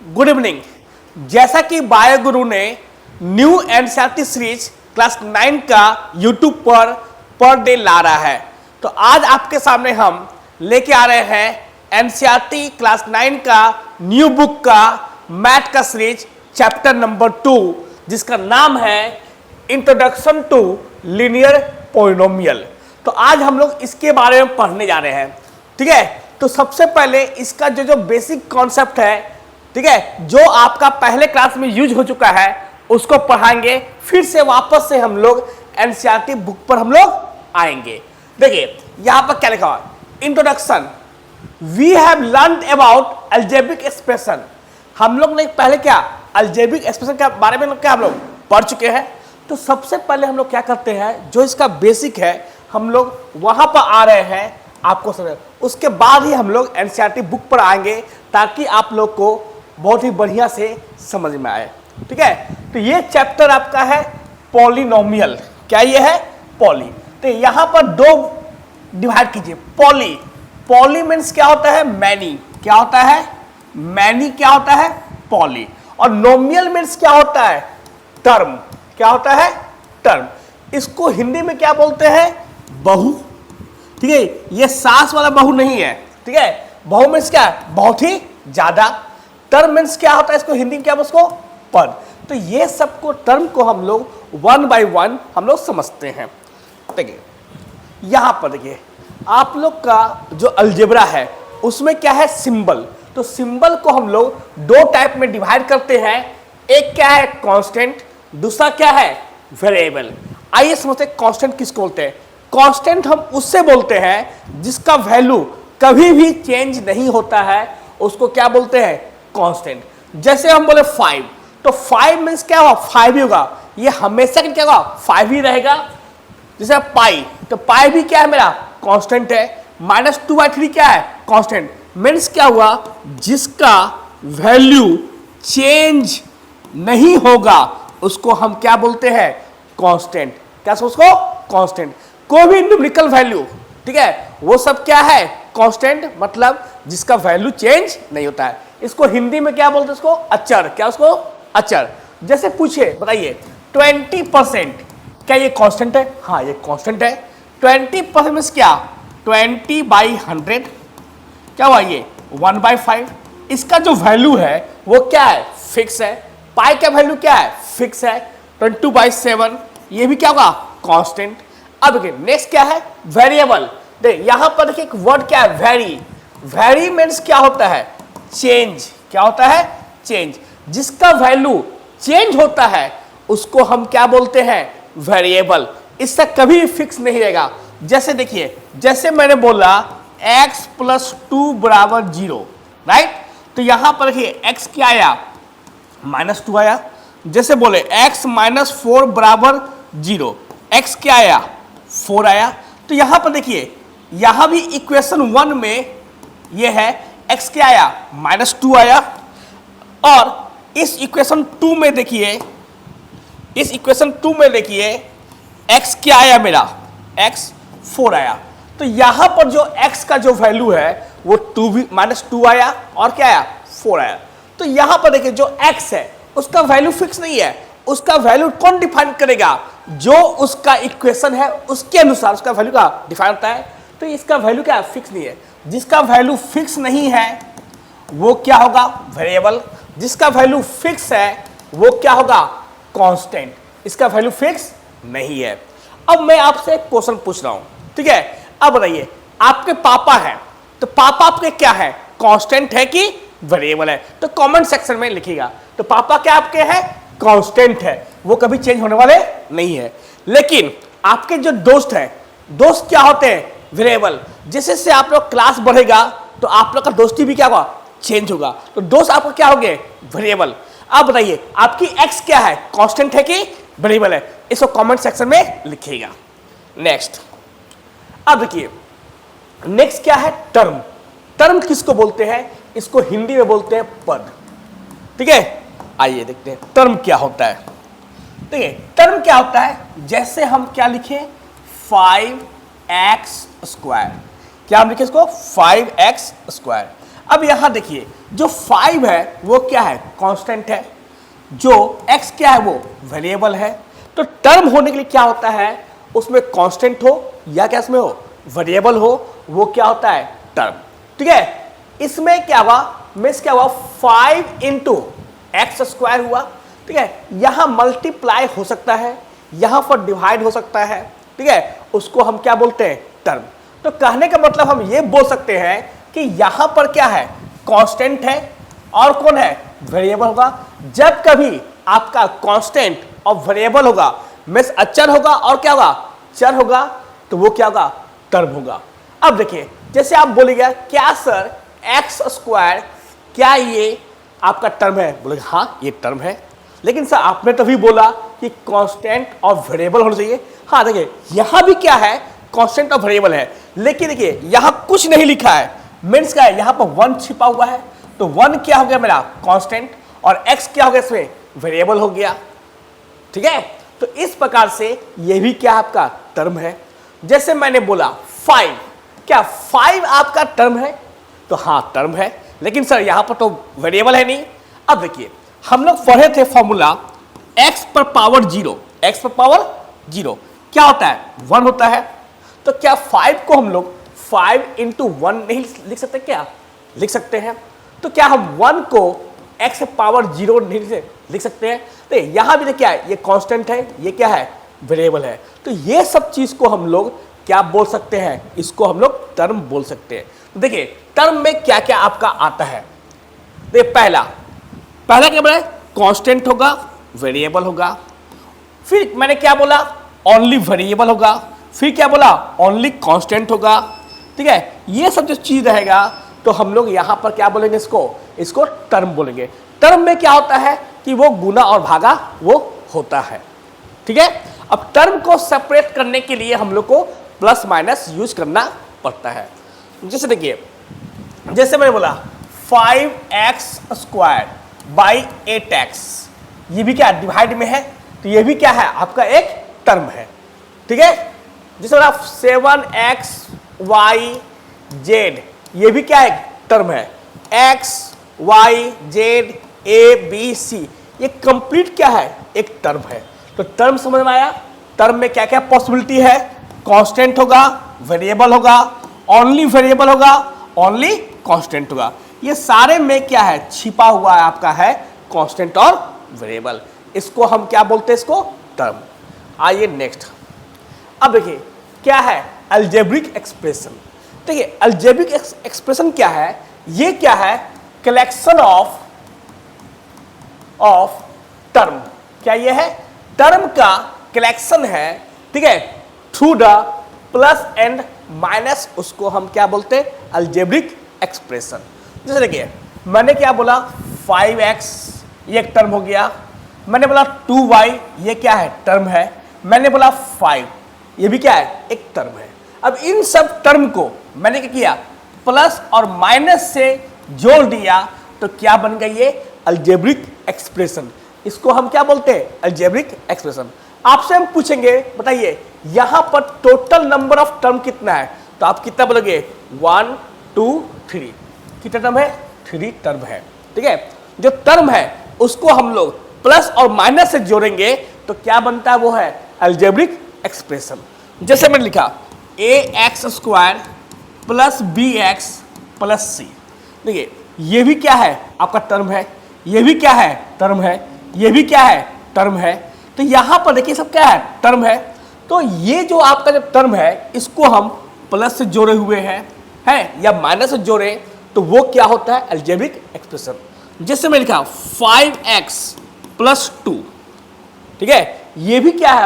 Good evening. जैसा कि bio गुरु ने न्यू एनसीईआरटी सीरीज क्लास 9 का यूट्यूब पर डे ला रहा है, तो आज आपके सामने हम लेके आ रहे हैं एनसीईआरटी क्लास 9 का न्यू बुक का मैथ का सीरीज चैप्टर नंबर 2, जिसका नाम है इंट्रोडक्शन टू लीनियर पॉलिनोमियल। तो आज हम लोग इसके बारे में पढ़ने जा रहे हैं। ठीक है, तो सबसे पहले इसका जो बेसिक कॉन्सेप्ट है, ठीक है, जो आपका पहले क्लास में यूज हो चुका है, उसको पढ़ाएंगे। फिर से वापस से हम लोग एनसीईआरटी बुक पर हम लोग आएंगे। देखिए यहां पर क्या लिखा हुआ, introduction. We have learned about algebraic expression. हम लोग ने पहले क्या अलजेब्रिक एक्सप्रेशन के बारे में क्या हम लोग पढ़ चुके हैं। तो सबसे पहले हम लोग क्या करते हैं, जो इसका बेसिक है हम लोग वहां पर आ रहे हैं आपको समझ, उसके बाद ही हम लोग एनसीईआरटी बुक पर आएंगे ताकि आप लोग को बहुत ही बढ़िया से समझ में आए। ठीक है, तो ये चैप्टर आपका है पॉलिनोमियल। क्या ये है? पॉली। तो यहां पर दो डिवाइड कीजिए। पॉली, पॉली मीन्स क्या होता है? मैनी। क्या होता है? मैनी। क्या होता है? पॉली। और नोमियल मीन्स क्या होता है? टर्म। क्या होता है? टर्म। इसको हिंदी में क्या बोलते हैं? बहु। ठीक है, ये सास वाला बहु नहीं है। ठीक है, बहु मीन्स क्या है? बहुत ही ज्यादा। टर्म मीन्स क्या होता है? इसको हिंदी में क्या बोलते हैं? पद। तो ये सबको टर्म को हम लोग वन बाय वन हम लोग समझते हैं। देखिए यहां पर देखिए आप लोग का जो अलजेब्रा है उसमें क्या है? सिंबल। तो सिंबल को हम लोग दो टाइप में डिवाइड करते हैं। एक क्या है? कांस्टेंट। दूसरा क्या है? वेरिएबल। आइए समझते हैं कांस्टेंट किसको बोलते हैं। कांस्टेंट हम उससे बोलते हैं जिसका वैल्यू कभी भी चेंज नहीं होता है, उसको क्या बोलते हैं? कांस्टेंट। जैसे हम बोले 5, तो 5 मीन्स क्या होगा? 5 ही होगा। ये हमेशा क्या होगा? 5 ही रहेगा। जैसे पाई, तो पाई भी क्या है? मेरा कांस्टेंट है। -2/3 क्या है? कांस्टेंट। मीन्स क्या हुआ? जिसका वैल्यू चेंज नहीं होगा उसको हम क्या बोलते हैं? कांस्टेंट। क्या उसको? कांस्टेंट। कोई भी न्यूमेरिकल वैल्यू, ठीक है, वो सब क्या है? कांस्टेंट, मतलब जिसका वैल्यू चेंज नहीं होता है। इसको हिंदी में क्या बोलते हैं? इसको अचर। क्या उसको? अचर। जैसे पूछे बताइए 20%, क्या ये कांस्टेंट है? हाँ ये कांस्टेंट है। 20% मीन्स क्या? 20/100। क्या हुआ? ये 1/5। इसका जो वैल्यू है वो क्या है? फिक्स है। पाई का वैल्यू क्या है? फिक्स है। 22/7 ये भी क्या होगा? कांस्टेंट। अब देखिए नेक्स्ट क्या है? वेरिएबल। देखिए यहां पर देखिए एक वर्ड क्या है? वेरी। वेरी मीन्स क्या होता है? चेंज। क्या होता है? चेंज। जिसका वैल्यू चेंज होता है उसको हम क्या बोलते हैं? वेरिएबल। इससे कभी फिक्स नहीं रहेगा। जैसे देखिए, जैसे मैंने बोला x + 2 = 0, राइट। तो यहां पर देखिए x क्या आया? -2 आया। जैसे बोले x - 4 = 0, x क्या आया? 4 आया। तो यहां पर देखिए यहां भी इक्वेशन 1 में ये है x क्या आया? -2 आया। और इस इक्वेशन 2 में देखिए, इस इक्वेशन 2 में देखिए x क्या आया? मेरा x 4 आया। तो यहां पर जो x का जो वैल्यू है वो -2 आया और क्या आया? 4 आया। तो यहां पर देखिए जो x है उसका वैल्यू फिक्स नहीं है। उसका वैल्यू कौन डिफाइन करेगा? जो उसका इक्वेशन है उसके अनुसार उसका वैल्यू का डिफाइन होता है। तो इसका वैल्यू क्या? फिक्स नहीं है। जिसका वैल्यू फिक्स नहीं है वो क्या होगा? वेरिएबल। जिसका वैल्यू फिक्स है वो क्या होगा? कांस्टेंट। इसका वैल्यू फिक्स नहीं है। अब मैं आपसे एक क्वेश्चन पूछ रहा हूं, ठीक है। अब बताइए आपके पापा हैं, तो पापा आपके क्या है? कांस्टेंट है कि वेरिएबल है? तो कमेंट सेक्शन में लिखिएगा। तो पापा क्या आपके हैं? कांस्टेंट है, वो कभी चेंज होने वाले नहीं है। लेकिन आपके जो दोस्त हैं, दोस्त क्या होते हैं? वेरिएबल। जैसे से आप लोग क्लास बढ़ेगा तो आप लोग का दोस्ती भी क्या होगा? चेंज होगा। तो दोस्त आपका क्या हो गए? वेरिएबल। अब बताइए आपकी x क्या है? कांस्टेंट है कि वेरिएबल है? इसको कमेंट सेक्शन में लिखिएगा। नेक्स्ट, अब देखिए नेक्स्ट क्या है? टर्म। टर्म किसको बोलते हैं? इसको हिंदी में बोलते हैं पद। ठीक है, आइए देखते हैं टर्म क्या होता है। देखिए टर्म क्या होता है? जैसे हम क्या लिखे? 5x²। क्या हम लिखे इसको? 5x²। अब यहां देखिए जो 5 है वो क्या है, कांस्टेंट है, जो x क्या है वो वेरिएबल है। तो टर्म होने के लिए क्या होता है, उसमें कांस्टेंट हो या क्या इसमें हो वेरिएबल हो, वो क्या होता है टर्म। ठीक है, इसमें क्या हुआ, मीन्स क्या हुआ 5 इंटू एक्स स्क्वायर हुआ। ठीक है, यहां मल्टीप्लाई हो सकता है, यहां पर डिवाइड हो सकता है। ठीक है, उसको हम क्या बोलते हैं टर्म। तो कहने का मतलब हम ये बोल सकते हैं कि यहां पर क्या है कांस्टेंट है और कौन है वेरिएबल होगा। जब कभी आपका कांस्टेंट और वेरिएबल होगा मीन्स अचर होगा और क्या होगा चर होगा, तो वो क्या होगा टर्म होगा। अब देखिए जैसे आप बोलेंगे क्या सर एक्स स्क्वायर क्या ये आपका टर्म है, बोलेगा हाँ ये टर्म है, लेकिन सर आपने तभी बोला कि कांस्टेंट और वेरिएबल होना चाहिए। हाँ देखिए यहां भी क्या है कांस्टेंट और वेरिएबल है, लेकिन देखिए यहां कुछ नहीं लिखा है, मीन्स क्या है यहां पर 1 छिपा हुआ है। तो 1 क्या हो गया मेरा कांस्टेंट और x क्या हो गया इसमें वेरिएबल हो गया। ठीक है, तो इस प्रकार से ये भी क्या आपका टर्म है। जैसे मैंने बोला 5, क्या 5 आपका टर्म है, तो हाँ टर्म है, लेकिन सर यहां पर तो वेरिएबल है नहीं। अब देखिए हम लोग पढ़े थे फॉर्मूला x पर पावर 0, x पर पावर 0 क्या होता है 1 होता है। तो क्या 5 को हम लोग 5 इंटू 1 नहीं लिख सकते, क्या लिख सकते हैं। तो क्या हम 1 को x पावर 0 नहीं लिख सकते हैं। तो यहां भी क्या है ये कांस्टेंट है, ये क्या है वेरिएबल है। तो ये सब चीज को हम लोग क्या बोल सकते हैं, इसको हम लोग टर्म बोल सकते हैं। तो देखिए टर्म में क्या क्या आपका आता है। देखिए पहला क्या बोला कांस्टेंट होगा वेरिएबल होगा, फिर मैंने क्या बोला ओनली वेरिएबल होगा, फिर क्या बोला ओनली कांस्टेंट होगा। ठीक है, ये सब जो चीज रहेगा तो हम लोग यहां पर क्या बोलेंगे, इसको टर्म बोलेंगे। टर्म में क्या होता है कि वो गुना और भागा वो होता है। ठीक है, अब टर्म को सेपरेट करने के लिए हम लोग को प्लस माइनस यूज करना पड़ता है। जैसे देखिए जैसे मैंने बोला 5x स्क्वायर बाई 8x, ये भी क्या डिवाइड में है, तो ये भी क्या है आपका एक टर्म है। ठीक है, जैसे बोला 7xyz, ये भी क्या एक टर्म है। x y z a b c, ये कंप्लीट क्या है एक टर्म है। तो टर्म समझ में आया। टर्म में क्या क्या पॉसिबिलिटी है, कांस्टेंट होगा वेरिएबल होगा, ओनली वेरिएबल होगा, ओनली कांस्टेंट होगा। ये सारे में क्या है छिपा हुआ है आपका है कांस्टेंट और वेरिएबल। इसको हम क्या बोलते हैं, इसको टर्म। आइए नेक्स्ट। अब देखिए क्या है अलजेब्रिक एक्सप्रेशन। देखिए अलजेब्रिक एक्सप्रेशन क्या है, ये क्या है कलेक्शन ऑफ टर्म। क्या ये है टर्म का कलेक्शन है। ठीक है, through the plus and minus, उसको हम क्या बोलते हैं अलजेब्रिक एक्सप्रेशन। जैसे देखिए मैंने क्या बोला 5x ये एक टर्म हो गया, मैंने बोला 2y ये क्या है टर्म है, मैंने बोला 5 ये भी क्या है एक टर्म है। अब इन सब टर्म को मैंने क्या किया प्लस और माइनस से जोड़ दिया, तो क्या बन गई ये अलजेब्रिक एक्सप्रेशन। इसको हम क्या बोलते हैं अलजेब्रिक एक्सप्रेशन। आपसे हम पूछेंगे बताइए यहां पर टोटल नंबर ऑफ टर्म कितना है, तो आप कितना बोलोगे 1 2 3, कितना टर्म है 3 टर्म है। ठीक है, जो टर्म है उसको हम लोग प्लस और माइनस से जोड़ेंगे तो क्या बनता है वो है अलजेब्रिक एक्सप्रेशन। जैसे मैंने लिखा ax square plus bx plus c। देखिए ये भी क्या है आपका टर्म है, ये भी क्या है टर्म है, ये भी क्या है टर्म है। तो यहां पर देखिए सब क्या है टर्म है। तो ये जो आपका जब टर्म है इसको हम प्लस से जोड़े हुए हैं या माइनस से जोड़े तो वो क्या होता है अलजेब्रिक एक्सप्रेशन। जैसे मैं लिखा 5x प्लस 2। ठीक है, ये भी क्या है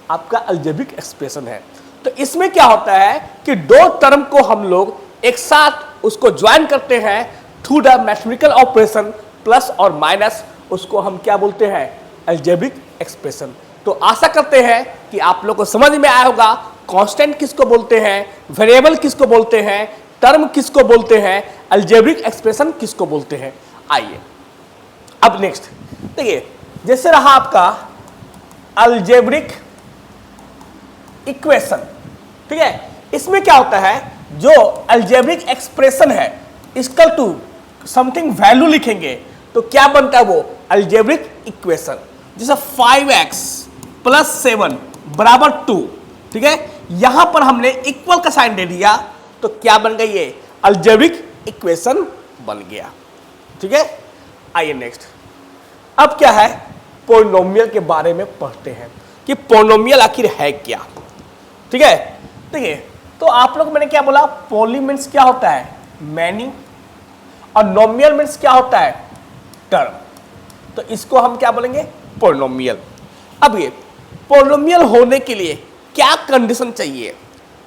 आपका अलजेब्रिक एक्सप्रेशन है। तो इसमें क्या होता है कि दो टर्म को हम लोग एक साथ उसको ज्वाइन करते हैं through the mathematical operation plus और माइनस, उसको हम क्या बोलते हैं अलजेब्रिक एक्सप्रेशन। तो आशा करते हैं कि आप लोग को समझ में आया होगा कांस्टेंट किसको बोलते हैं, वेरिएबल किसको बोलते हैं, टर्म किसको बोलते हैं, अलजेब्रिक एक्सप्रेशन किसको बोलते हैं। आइए अब नेक्स्ट देखिए, जैसे रहा आपका अलजेब्रिक इक्वेशन। ठीक है, इसमें क्या होता है जो अलजेब्रिक एक्सप्रेशन है इक्वल टू समथिंग वैल्यू लिखेंगे तो क्या बनता है वो अलजेब्रिक इक्वेशन। जैसे 5x प्लस 7 बराबर 2, ठीक है, यहां पर हमने इक्वल का साइन दे दिया तो क्या बन गई ये अलजेब्रिक इक्वेशन बन गया। ठीक है, आइए नेक्स्ट। अब क्या है, पॉलिनोमियल के बारे में पढ़ते हैं कि पॉलिनोमियल आखिर है क्या। ठीक है, देखिए तो आप लोग मैंने क्या बोला, पॉली मीन्स क्या होता है मैनी, और नोमियल मीन्स क्या होता है टर्म, तो इसको हम क्या बोलेंगे पॉलिनोमियल। अब ये पॉलिनोमियल होने के लिए क्या कंडीशन चाहिए,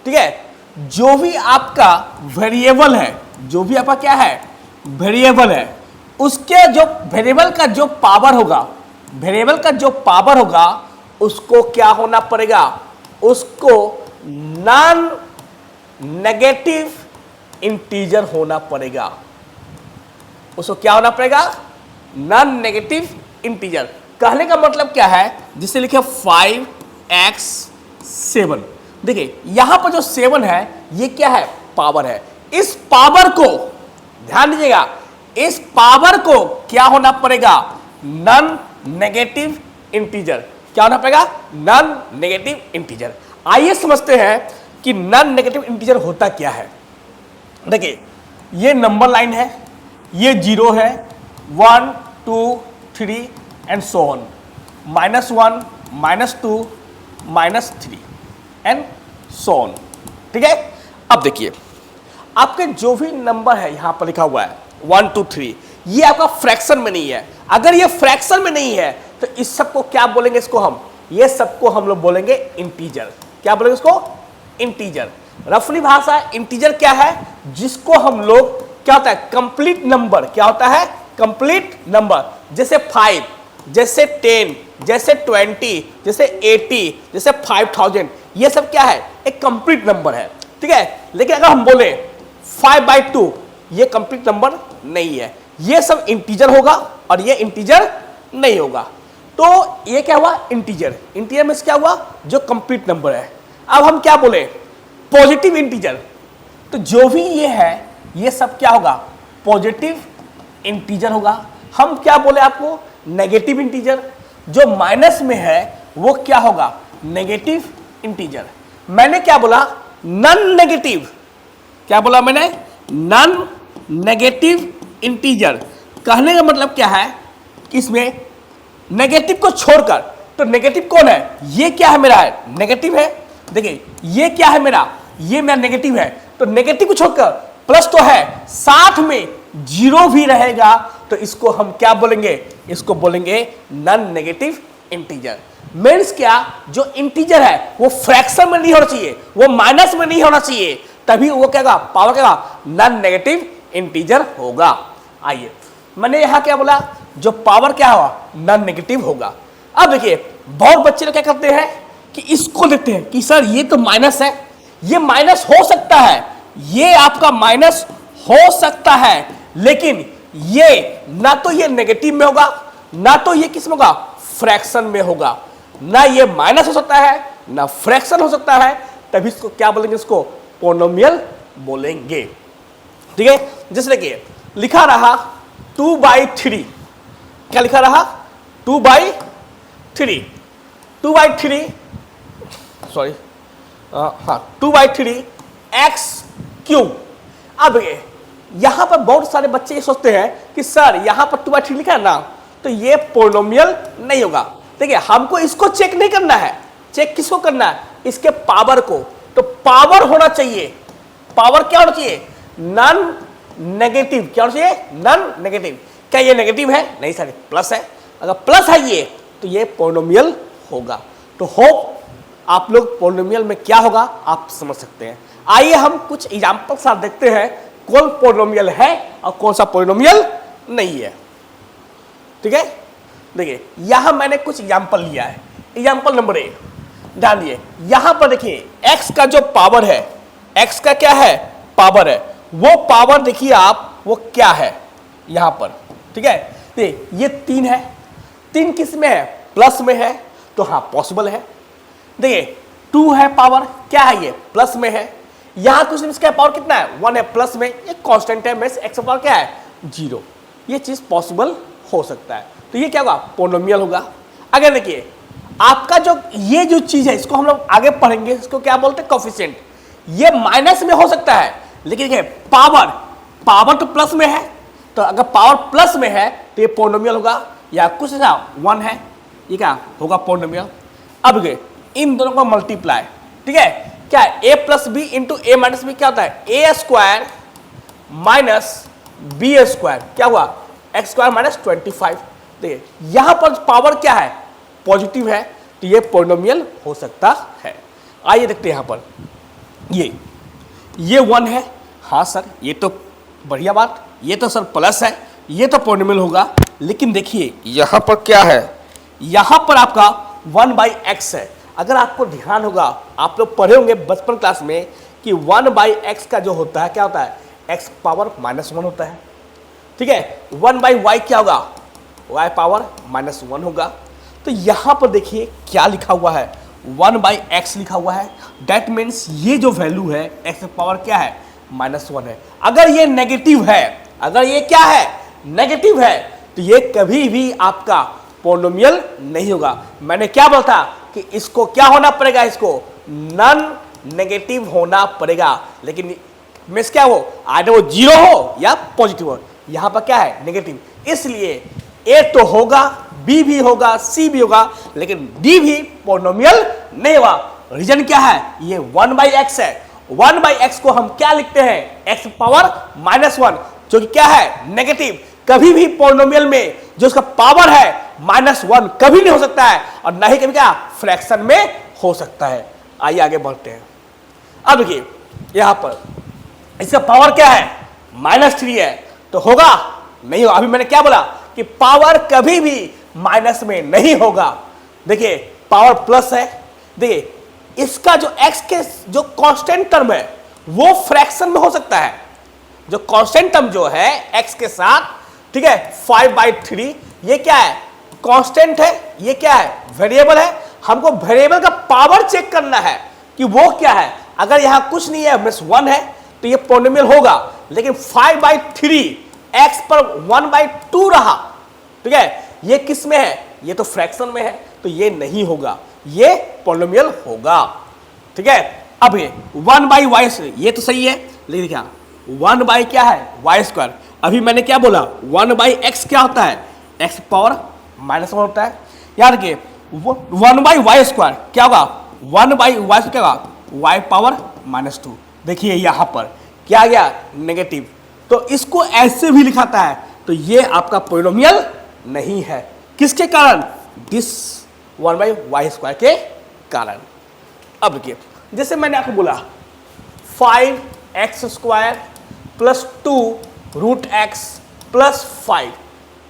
ठीक है, जो भी आपका वेरिएबल है, जो भी आपका क्या है वेरिएबल है, उसके जो वेरिएबल का जो पावर होगा, वेरिएबल का जो पावर होगा उसको क्या होना पड़ेगा, उसको नॉन नेगेटिव इंटीजर होना पड़ेगा। उसको क्या होना पड़ेगा, नॉन नेगेटिव इंटीजर। कहने का मतलब क्या है, जिसे लिखे 5x7, देखिए यहां पर जो 7 है ये क्या है पावर है, इस पावर को ध्यान दीजिएगा, इस पावर को क्या होना पड़ेगा नॉन नेगेटिव इंटीजर। क्या होना पड़ेगा नॉन नेगेटिव इंटीजर। आइए समझते हैं कि नॉन नेगेटिव इंटीजर होता क्या है। देखिए ये नंबर लाइन है, ये 0 है, 1 2 3 and so on, -1 -2 -3 and so on. ठीक है, अब देखिए आपके जो भी नंबर है यहां पर लिखा हुआ है 1 2 3, ये आपका फ्रैक्शन में नहीं है। अगर ये फ्रैक्शन में नहीं है तो इस सबको क्या बोलेंगे, इसको हम ये सबको हम लोग बोलेंगे इंटीजर। क्या बोलेंगे इसको इंटीजर। रफली भाषा इंटीजर क्या है, जिसको हम लोग क्या होता है कंप्लीट नंबर, क्या होता है कंप्लीट नंबर, जैसे 5, जैसे 10, जैसे 20, जैसे 80, जैसे 5000, ये सब क्या है एक कंप्लीट नंबर है। ठीक है, लेकिन अगर हम बोले 5/2, ये कंप्लीट नंबर नहीं है, ये सब इंटीजर होगा और ये इंटीजर नहीं होगा। तो ये क्या हुआ इंटीजर। इंटीजर में क्या हुआ जो कंप्लीट नंबर है। अब हम क्या बोले पॉजिटिव इंटीजर, तो जो भी ये है ये सब क्या होगा पॉजिटिव इंटीजर होगा। हम क्या बोले आपको नेगेटिव इंटीजर, जो माइनस में है वो क्या होगा नेगेटिव इंटीजर। मैंने क्या बोला नॉन नेगेटिव, क्या बोला मैंने नॉन नेगेटिव इंटीजर। कहने का मतलब क्या है कि इसमें नेगेटिव को छोड़कर, तो नेगेटिव कौन है, ये क्या है मेरा है नेगेटिव है। देखिए ये क्या है मेरा, ये मेरा नेगेटिव है, तो नेगेटिव को छोड़कर प्लस तो है, साथ में 0 भी रहेगा, तो इसको हम क्या बोलेंगे, इसको बोलेंगे नॉन नेगेटिव इंटीजर। मीन्स क्या, जो इंटीजर है वो फ्रैक्शन में नहीं होना चाहिए, वो माइनस में नहीं होना चाहिए, तभी वो क्या होगा पावर क्या होगा नॉन नेगेटिव इंटीजर होगा। आइए मैंने यहां क्या बोला, जो पावर क्या होगा नॉन नेगेटिव होगा। अब देखिए बहुत बच्चे लोग क्या करते हैं कि इसको देखते हैं कि सर ये तो माइनस है, ये माइनस हो सकता है, ये आपका माइनस हो सकता है, लेकिन ये ना तो ये नेगेटिव में होगा, ना तो ये किस में होगा फ्रैक्शन में होगा, ना ये माइनस हो सकता है ना फ्रैक्शन हो सकता है, तभी इसको क्या बोलेंगे, इसको पॉलिनोमियल बोलेंगे। ठीक है, जैसे देखिए लिखा रहा 2/3, क्या लिखा रहा 2/3, 2/3 सॉरी हाँ 2/3 x3। अब यहां पर बहुत सारे बच्चे ये सोचते हैं कि सर यहां पर 2/3 लिखा है ना, तो ये पॉलिनोमियल नहीं होगा। देखिए हमको इसको चेक नहीं करना है, चेक किसको करना है, इसके पावर को। तो पावर होना चाहिए, पावर क्या होना चाहिए नॉन नेगेटिव, क्या होना चाहिए नॉन नेगेटिव। क्या ये नेगेटिव है, नहीं सर प्लस है, अगर प्लस है ये तो ये पॉलिनोमियल होगा। तो होप आप लोग पॉलिनोमियल में क्या होगा आप समझ सकते हैं। आइए हम कुछ एग्जांपल साथ देखते हैं कौन पॉलिनोमियल है और कौन सा पॉलिनोमियल नहीं है। ठीक है, देखिए यहां मैंने कुछ एग्जांपल लिया है। एग्जांपल नंबर 1 ध्यान दिए, यहां पर देखिए x का जो पावर है, x का क्या है पावर है, वो पावर देखिए आप वो क्या है यहां पर। ठीक है, ये 3 है, 3 किस में है प्लस में है, तो हाँ पॉसिबल है। देखिए 2 है पावर, क्या है ये प्लस में है, यहां कुछ इसका पावर कितना है 1 है, प्लस में एक कांस्टेंट है, मींस x का पावर क्या है 0। ये चीज पॉसिबल हो सकता है, तो ये क्या होगा पोलिनोमियल होगा। अगर देखिए आपका जो ये जो चीज है इसको हम लोग आगे पढ़ेंगे, इसको क्या बोलते हैं कोफिशिएंट। ये माइनस में हो सकता है, लेकिन देखिए पावर तो प्लस में है, तो अगर पावर प्लस में है तो ये पोलिनोमियल होगा, या कुछ ना 1 है, ये क्या होगा पोलिनोमियल। अब इन दोनों का मल्टीप्लाई, ठीक है, क्या है a plus B into A minus B क्या होता है A square minus B square, क्या हुआ एक्स स्क्वायर माइनस 25। देखिए यहां पर पावर क्या है पॉजिटिव है, तो ये पोलिनोमियल हो सकता है। आइए देखते हैं यहां पर ये 1 है, हाँ सर ये तो बढ़िया बात, ये तो सर प्लस है, ये तो पोलिनोमियल होगा। लेकिन देखिए यहां पर क्या है, यहां पर आपका 1/x है। अगर आपको ध्यान होगा, आप लोग पढ़े होंगे बचपन क्लास में कि 1/x का जो होता है क्या होता है x पावर -1 होता है, ठीक है। 1/y क्या होगा y पावर -1 होगा। तो यहां पर देखिए क्या लिखा हुआ है 1/x लिखा हुआ है, दैट मीन्स ये जो वैल्यू है x पावर क्या है -1 है। अगर ये नेगेटिव है, अगर ये क्या है नेगेटिव है, तो ये कभी भी आपका पोलिनोमियल नहीं होगा। मैंने क्या बोला था कि इसको क्या होना पड़ेगा, इसको नॉन नेगेटिव होना पड़ेगा। लेकिन मीन्स क्या हो आधे वो 0 हो या पॉजिटिव हो, यहां पर क्या है नेगेटिव, इसलिए ए तो होगा, बी भी होगा, सी भी होगा, लेकिन डी भी पोलिनोमियल नहीं होगा। रीजन क्या है, ये 1/x है। 1/x को हम क्या लिखते हैं x पावर -1, जो कि क्या है नेगेटिव। कभी भी पोलिनोमियल में जो उसका पावर है -1 कभी नहीं हो सकता है, और ना ही कभी क्या फ्रैक्शन में हो सकता है। आइए आगे बढ़ते हैं। अब देखिए यहां पर इसका पावर क्या है -3 है, तो होगा नहीं होगा। अभी मैंने क्या बोला कि पावर कभी भी माइनस में नहीं होगा। देखिए पावर प्लस है, देखिए इसका जो x के जो कांस्टेंट टर्म है वो फ्रैक्शन में हो सकता है। जो कांस्टेंट टर्म जो है x के साथ, ठीक है 5/3, ये क्या है कांस्टेंट है, ये क्या है वेरिएबल है। हमको वेरिएबल का पावर चेक करना है कि वो क्या है। अगर यहां कुछ नहीं है मींस 1 है, तो ये पोलिनोमियल होगा। लेकिन 5/3 x पर 1/2 रहा, ठीक है, ये किस में है, ये तो फ्रैक्शन में है, तो ये नहीं होगा, ये पोलिनोमियल होगा, ठीक है। अब ये 1/y से ये तो सही है, लेकिन क्या 1 क्या है y²। अभी मैंने क्या बोला 1/x क्या होता है x पावर -1 होता है। याद रखिए 1/y² क्या होगा 1/y क्या होगा y पावर -2। देखिए यहां पर क्या आ गया नेगेटिव, तो इसको ऐसे भी लिखाता है, तो ये आपका पोलिनोमियल नहीं है। किसके कारण, दिस 1/y² के कारण। अब देखिए जैसे मैंने आपको बोला 5x² + 2√x + 5,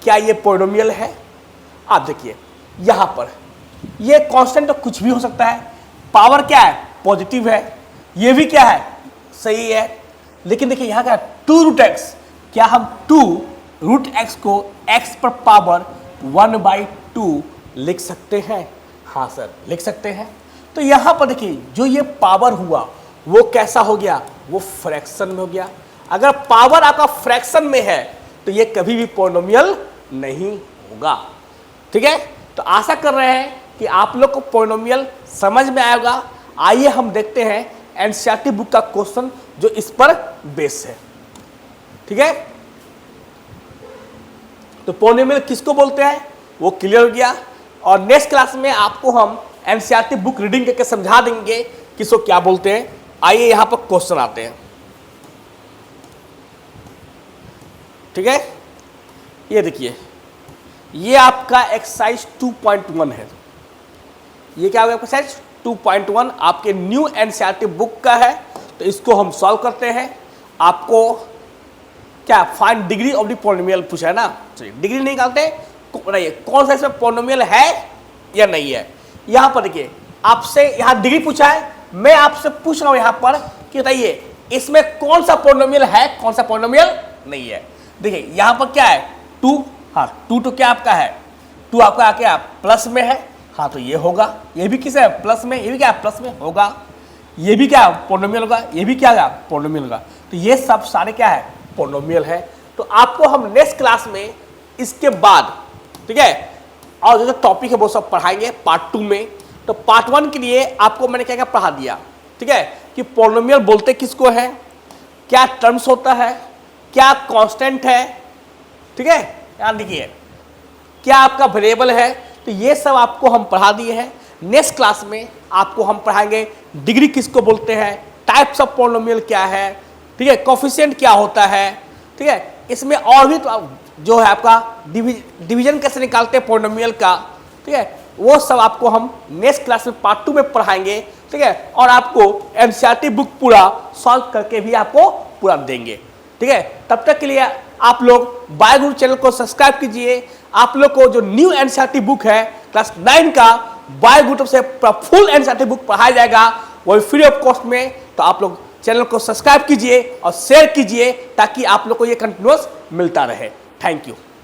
क्या ये पोलिनोमियल है। आप देखिए यहां पर ये कांस्टेंट तो कुछ भी हो सकता है, पावर क्या है पॉजिटिव है, ये भी क्या है सही है। लेकिन देखिए यहां क्या 2√x, क्या हम 2√x को x पर पावर 1/2 लिख सकते हैं। हाँ सर लिख सकते हैं। तो यहां पर देखिए जो ये पावर हुआ वो कैसा हो गया, वो फ्रैक्शन में हो गया। अगर पावर आपका फ्रैक्शन में है तो ये कभी भी पोलिनोमियल नहीं होगा, ठीक है। तो आशा कर रहे हैं कि आप लोग को पोलिनोमियल समझ में आएगा। आइए हम देखते हैं एनसीईआरटी बुक का क्वेश्चन जो इस पर बेस है, ठीक है। तो पोलिनोमियल किसको बोलते हैं वो क्लियर हो गया, और नेक्स्ट क्लास में आपको हम एनसीईआरटी बुक रीडिंग करके समझा देंगे किसको क्या बोलते हैं। आइए यहां पर क्वेश्चन आते हैं, ठीक है। ये देखिए ये आपका एक्सरसाइज 2.1 है। ये क्या होगा एक्सरसाइज 2.1 आपके न्यू एनसीईआरटी बुक का है। तो इसको हम सॉल्व करते हैं। आपको क्या find degree of the polynomial पूछा है ना, चलिए डिग्री निकालते हैं। बताइए कौन सा इसमें पोलिनोमियल है या नहीं है। यहां पर देखिए आपसे यहां डिग्री पूछा है, मैं आपसे पूछ रहा हूं यहां पर कि बताइए इसमें कौन सा पोलिनोमियल है, कौन सा पोलिनोमियल नहीं है। देखिए यहां पर क्या है 2, हाँ 2 तो क्या आपका है 2 आपका क्या प्लस में है, हाँ तो ये होगा। ये भी किस है प्लस में, ये भी क्या प्लस में होगा। ये भी क्या पोलिनोमियल होगा, ये भी क्या होगा पोलिनोमियल होगा। तो ये सब सारे क्या है पोलिनोमियल है। तो आपको हम नेक्स्ट क्लास में इसके बाद, ठीक है, और जो टॉपिक है वो सब पढ़ाएंगे पार्ट 2 में। तो पार्ट 1 के लिए आपको मैंने क्या क्या पढ़ा दिया, ठीक है, कि पोलिनोमियल बोलते किसको है, क्या टर्म्स होता है, क्या कांस्टेंट है, ठीक है, याद लिखिए, क्या आपका वेरिएबल है। तो ये सब आपको हम पढ़ा दिए हैं। नेक्स्ट क्लास में आपको हम पढ़ाएंगे डिग्री किसको बोलते हैं, टाइप्स ऑफ पोलिनोमियल क्या है, ठीक है, कोफिशिएंट क्या होता है, ठीक है, इसमें और भी तो जो है आपका डिवीजन कैसे निकालते हैं पोलिनोमियल का, ठीक है, वो सब आपको हम नेक्स्ट क्लास में पार्ट 2 में पढ़ाएंगे, ठीक है, और आपको एनसीईआरटी बुक पूरा सॉल्व करके भी आपको पूरा देंगे, ठीक है। तब तक के लिए आप लोग बायोगुरु चैनल को सब्सक्राइब कीजिए। आप लोग को जो न्यू एनसीईआरटी बुक है क्लास 9 का बायोगुरु से फुल एनसीईआरटी बुक पढ़ाया जाएगा, वही फ्री ऑफ कॉस्ट में। तो आप लोग चैनल को सब्सक्राइब कीजिए और शेयर कीजिए ताकि आप लोग को ये कंटिन्यूअस मिलता रहे। Thank you.